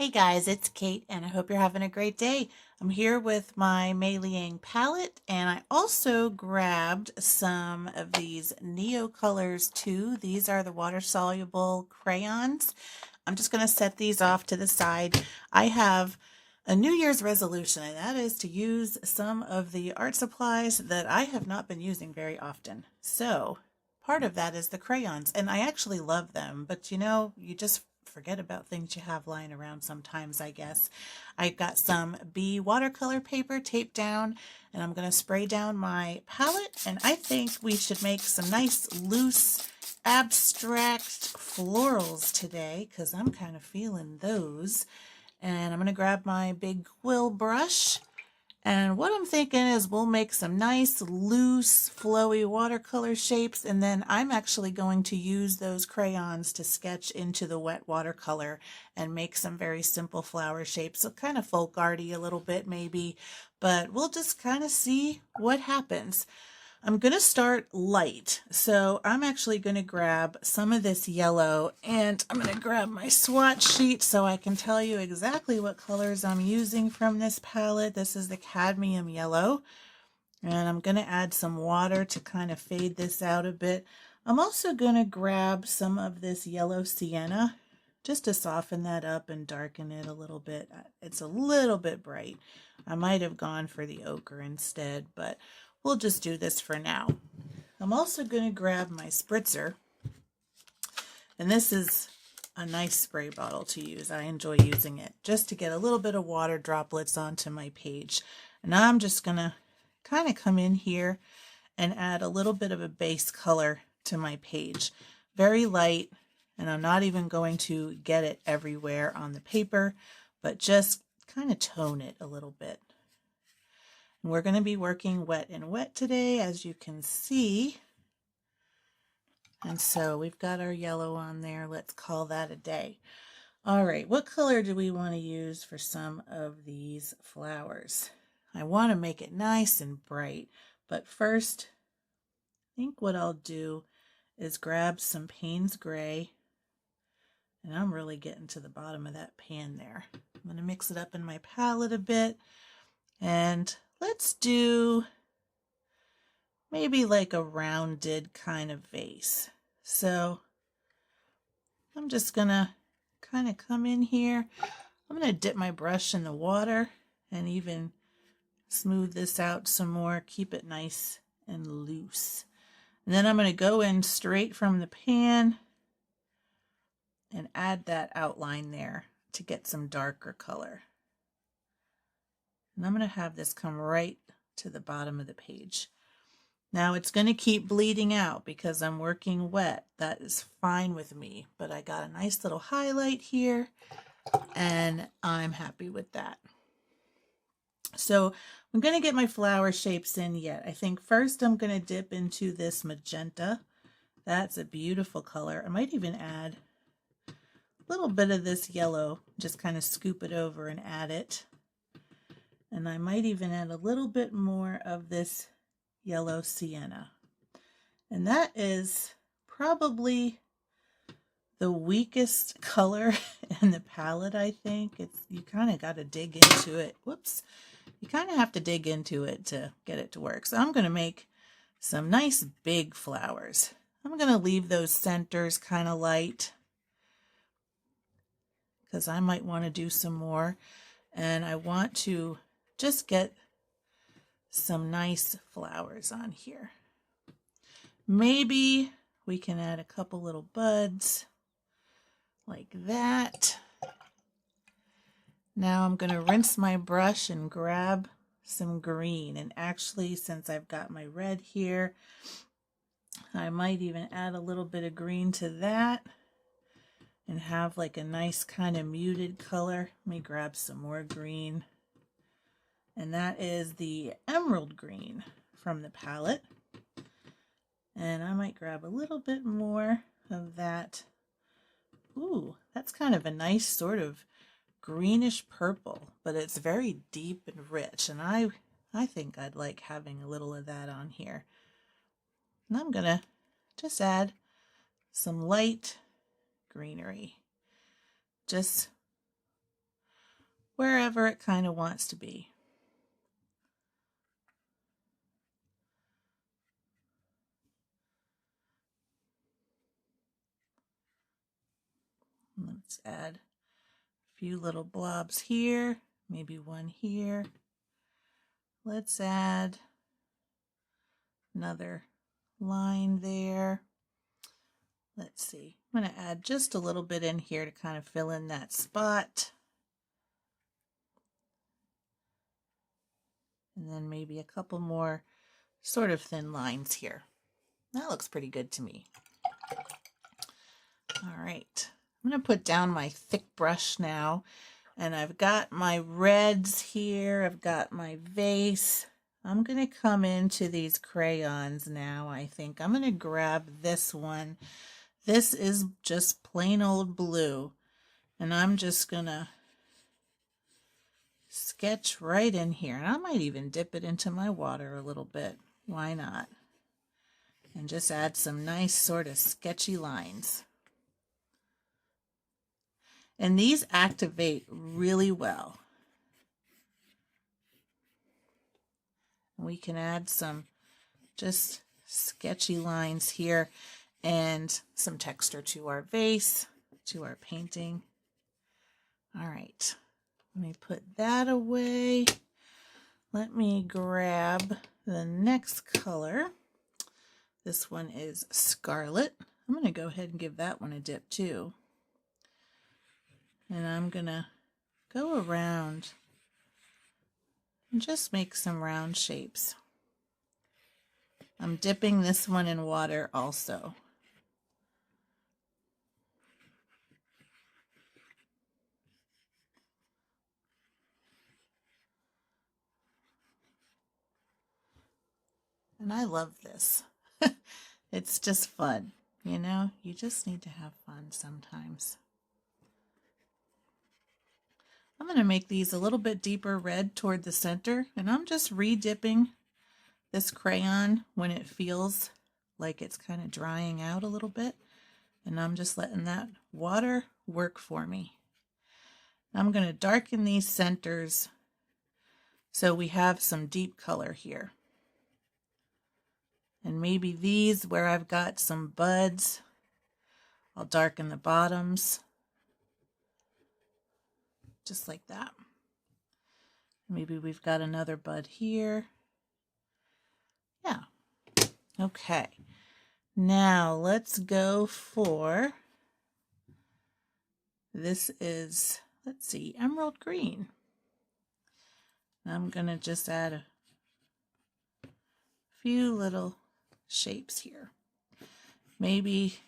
Hey guys, it's Kate and I hope you're having a great day. I'm here with my Mei Liang palette and I also grabbed some of these Neocolors too. These are the water soluble crayons. I'm just going to set these off to the side. I have a New Year's resolution, and that is to use some of the art supplies that I have not been using very often. So part of that is the crayons, and I actually love them, but you just forget about things you have lying around sometimes, I guess. I got some B watercolor paper taped down, and I'm going to spray down my palette, and I think we should make some nice loose abstract florals today because I'm kind of feeling those. And I'm going to grab my big quill brush. And what I'm thinking is we'll make some nice, loose, flowy watercolor shapes, and then I'm actually going to use those crayons to sketch into the wet watercolor and make some very simple flower shapes. So kind of folk arty a little bit maybe, but we'll just kind of see what happens. I'm going to start light. So I'm actually going to grab some of this yellow and I'm going to grab my swatch sheet so I can tell you exactly what colors I'm using from this palette. This is the cadmium yellow. And I'm going to add some water to kind of fade this out a bit. I'm also going to grab some of this yellow sienna just to soften that up and darken it a little bit. It's a little bit bright. I might have gone for the ochre instead, but we'll just do this for now. I'm also going to grab my spritzer, and this is a nice spray bottle to use. I enjoy using it just to get a little bit of water droplets onto my page. And I'm just going to kind of come in here and add a little bit of a base color to my page. Very light, and I'm not even going to get it everywhere on the paper, but just kind of tone it a little bit. And we're going to be working wet and wet today, as you can see. And so we've got our yellow on there. Let's call that a day. All right, what color do we want to use for some of these flowers? I want to make it nice and bright, but first, I think what I'll do is grab some Payne's Gray, and I'm really getting to the bottom of that pan there. I'm going to mix it up in my palette a bit, and let's do maybe like a rounded kind of vase. So I'm just going to kind of come in here. I'm going to dip my brush in the water and even smooth this out some more, keep it nice and loose. And then I'm going to go in straight from the pan and add that outline there to get some darker color. And I'm going to have this come right to the bottom of the page. Now it's going to keep bleeding out because I'm working wet. That is fine with me, but I got a nice little highlight here and I'm happy with that. So I'm going to get my flower shapes in yet. I think first I'm going to dip into this magenta. That's a beautiful color. I might even add a little bit of this yellow, just kind of scoop it over and add it. And I might even add a little bit more of this yellow sienna. And that is probably the weakest color in the palette, I think. You kind of got to dig into it. Whoops. You kind of have to dig into it to get it to work. So I'm going to make some nice big flowers. I'm going to leave those centers kind of light because I might want to do some more. And I want to just get some nice flowers on here. Maybe we can add a couple little buds like that. Now I'm going to rinse my brush and grab some green. And actually, since I've got my red here, I might even add a little bit of green to that and have like a nice kind of muted color. Let me grab some more green. And that is the emerald green from the palette. And I might grab a little bit more of that. Ooh, that's kind of a nice sort of greenish purple, but it's very deep and rich. And I think I'd like having a little of that on here. And I'm going to just add some light greenery. Just wherever it kind of wants to be. Let's add a few little blobs here, maybe one here. Let's add another line there. Let's see, I'm going to add just a little bit in here to kind of fill in that spot. And then maybe a couple more sort of thin lines here. That looks pretty good to me. All right, I'm going to put down my thick brush now. And I've got my reds here. I've got my vase. I'm going to come into these crayons now, I think. I'm going to grab this one. This is just plain old blue. And I'm just going to sketch right in here. And I might even dip it into my water a little bit. Why not? And just add some nice sort of sketchy lines. And these activate really well. We can add some just sketchy lines here and some texture to our vase, to our painting. All right, let me put that away. Let me grab the next color. This one is Scarlet. I'm going to go ahead and give that one a dip too. And I'm going to go around and just make some round shapes. I'm dipping this one in water also. And I love this. It's just fun, you know? You just need to have fun sometimes. I'm going to make these a little bit deeper red toward the center, and I'm just re-dipping this crayon when it feels like it's kind of drying out a little bit, and I'm just letting that water work for me. I'm going to darken these centers so we have some deep color here. And maybe these where I've got some buds, I'll darken the bottoms. Just like that. Maybe we've got another bud here. Yeah. Okay. Now let's go for, this is, let's see, emerald green. I'm going to just add a few little shapes here. Maybe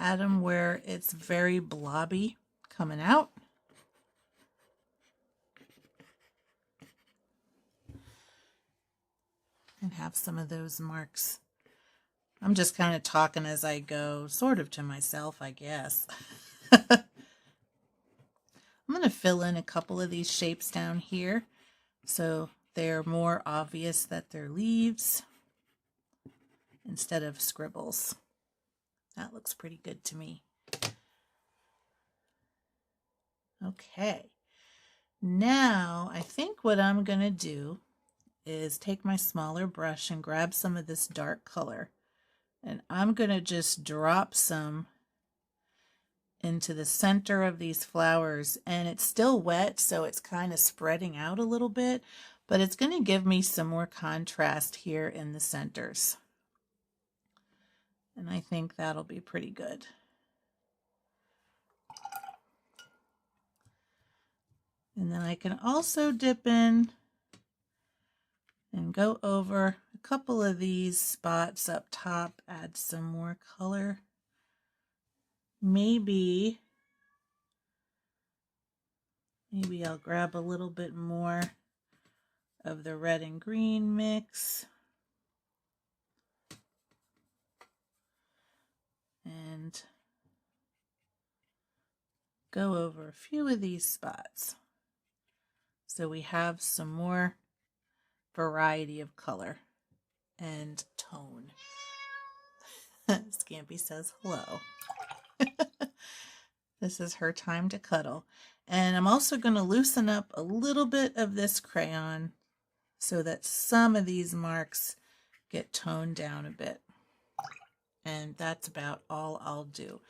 add them where it's very blobby coming out. And have some of those marks. I'm just kind of talking as I go, sort of to myself, I guess. I'm going to fill in a couple of these shapes down here so they're more obvious that they're leaves instead of scribbles. That looks pretty good to me. Okay, now I think what I'm going to do is take my smaller brush and grab some of this dark color. And I'm going to just drop some into the center of these flowers. And it's still wet, so it's kind of spreading out a little bit, but it's going to give me some more contrast here in the centers. And I think that'll be pretty good. And then I can also dip in and go over a couple of these spots up top, add some more color. Maybe I'll grab a little bit more of the red and green mix. And go over a few of these spots. So we have some more variety of color and tone. Scampy says hello. This is her time to cuddle. And I'm also going to loosen up a little bit of this crayon so that some of these marks get toned down a bit. And that's about all I'll do.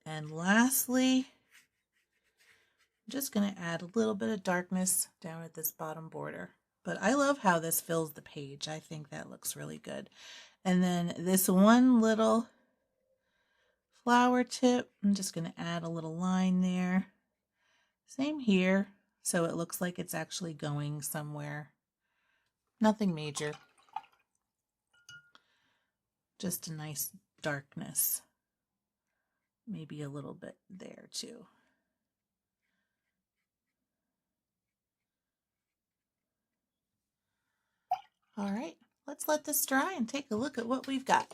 And lastly, I'm just going to add a little bit of darkness down at this bottom border. But I love how this fills the page. I think that looks really good. And then this one little flower tip, I'm just going to add a little line there. Same here, so it looks like it's actually going somewhere. Nothing major. Just a nice darkness. Maybe a little bit there too. All right, let's let this dry and take a look at what we've got.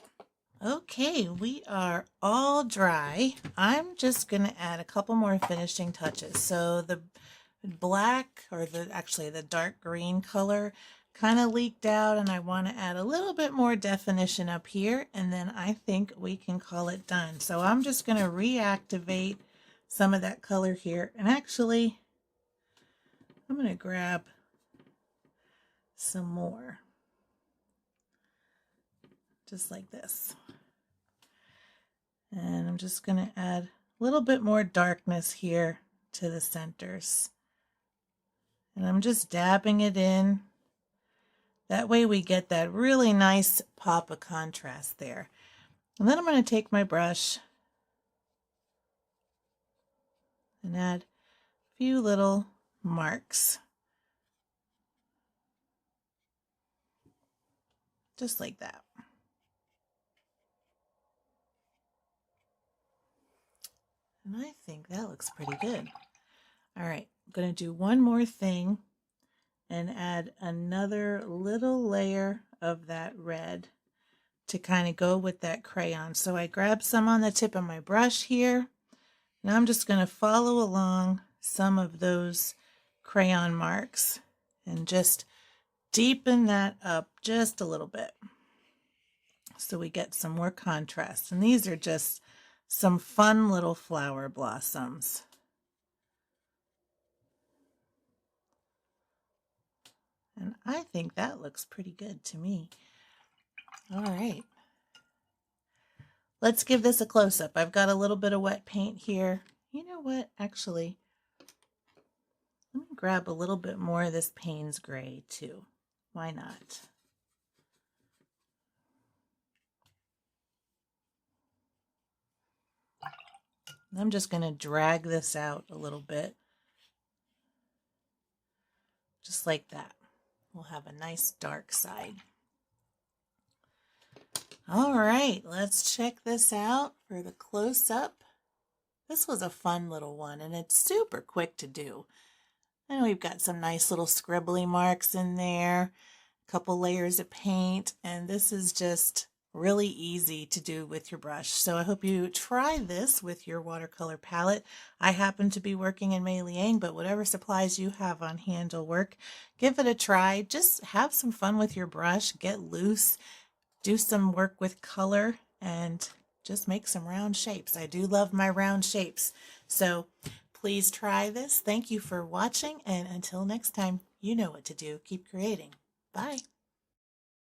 Okay, we are all dry. I'm just going to add a couple more finishing touches. So the black, or actually the dark green color kind of leaked out, and I want to add a little bit more definition up here, and then I think we can call it done. So I'm just going to reactivate some of that color here, and actually I'm going to grab some more, just like this. And I'm just going to add a little bit more darkness here to the centers. And I'm just dabbing it in. That way we get that really nice pop of contrast there. And then I'm going to take my brush and add a few little marks. Just like that. And I think that looks pretty good. All right, I'm going to do one more thing and add another little layer of that red to kind of go with that crayon. So I grabbed some on the tip of my brush here, and I'm just going to follow along some of those crayon marks and just deepen that up just a little bit so we get some more contrast. And these are just some fun little flower blossoms. And I think that looks pretty good to me. All right. Let's give this a close-up. I've got a little bit of wet paint here. You know what? Actually, let me grab a little bit more of this Payne's Gray too. Why not? I'm just going to drag this out a little bit. Just like that. We'll have a nice dark side. All right, let's check this out for the close-up. This was a fun little one, and it's super quick to do. I know we've got some nice little scribbly marks in there, a couple layers of paint, and this is just really easy to do with your brush. So I hope you try this with your watercolor palette. I happen to be working in Mei Liang, but whatever supplies you have on hand will work. Give it a try. Just have some fun with your brush, get loose, do some work with color, and just make some round shapes. I do love my round shapes. So please try this. Thank you for watching, and until next time, you know what to do. Keep creating. Bye.